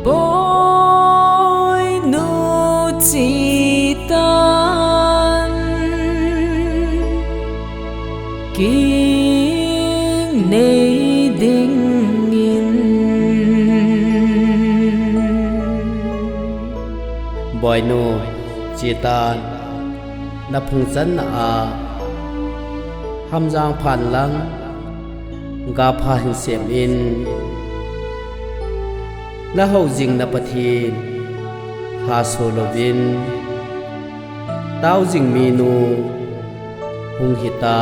bôi nu chỉ tan kinh nay đinh in bôi nu chỉ tan na phung chân a ham giang phan lang ga pha hin sem in na hậu jing na pathin ha solovin tao jing minu hung hita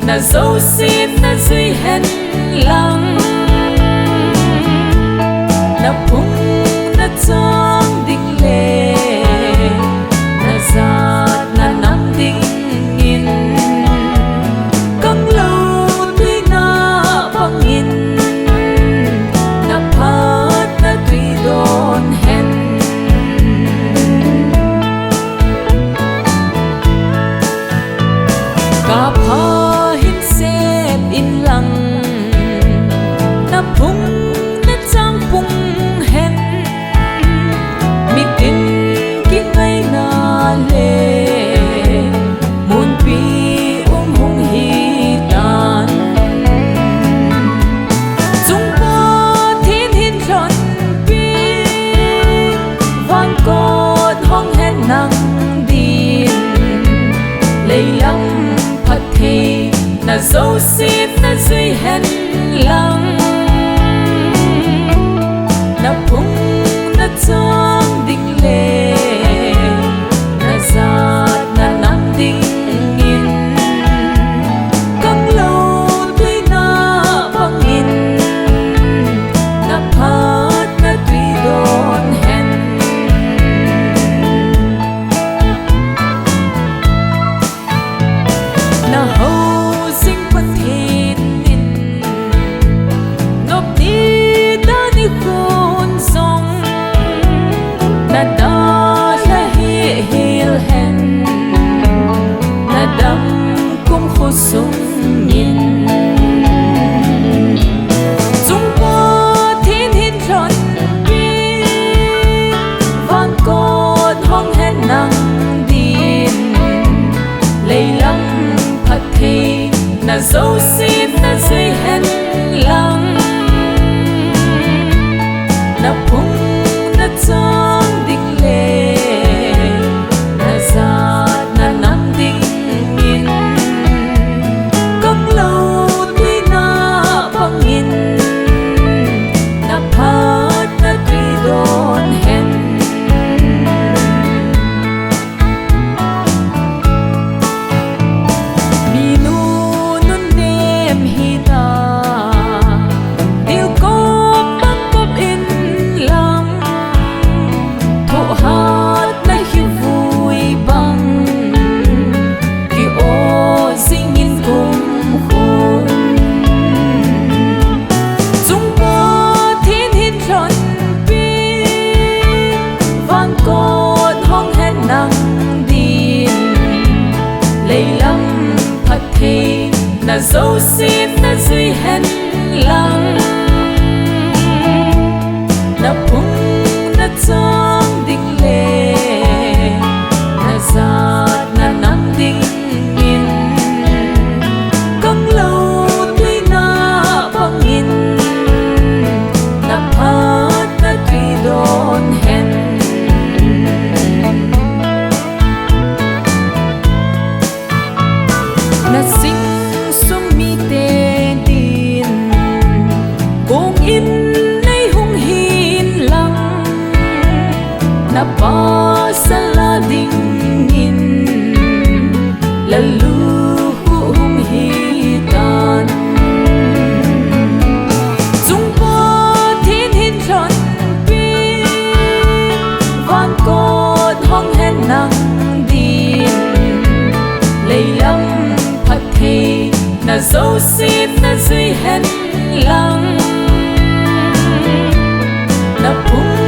na dấu xin na duy hẹn lăng na phung na trang đinh lệ na giạt na nắng đinh in căng lâu tuy na băng in na phát na tuy đồn hẹn cả in lăng na phung na trang phung hen mi tin ki ngay na le mun pi hung hi tan chung pa thiên hin lon pi van cốt hong hen nang din lấy lắm phát thi na dấu xin na duy hẹn lăng na phung na trang đinh lệ na giạt na nắng đinh in căng lâu tuy na băng in na phát na tuy đồn hẹn na hầu na da la hi hil hen na dam kum khu sung in chung pa thiên hin lon pi van cốt hong hen nang din lấy lắm phát thi na dấu xin na duy hẹn lăng na phung na trang đinh lệ na giạt na nắng đinh in căng lâu tuy na băng in na phát na tuy đồn hẹn mi nu nun nem hi ta điều có băng cốp in lăng thổ hát nay khi vui bằng khi ô sinh in cùng khôn chung pa thiên hin lon pi van cốt hong hen nang din lấy lắm phát thi na dấu xin na duy hẹn lăng na phung na trang đinh lệ na giạt na nắng đinh in căng lâu tuy na băng in na phát na tuy đồn hẹn na sinh sum mi te na dấu xin na duy hẹn lặng na phung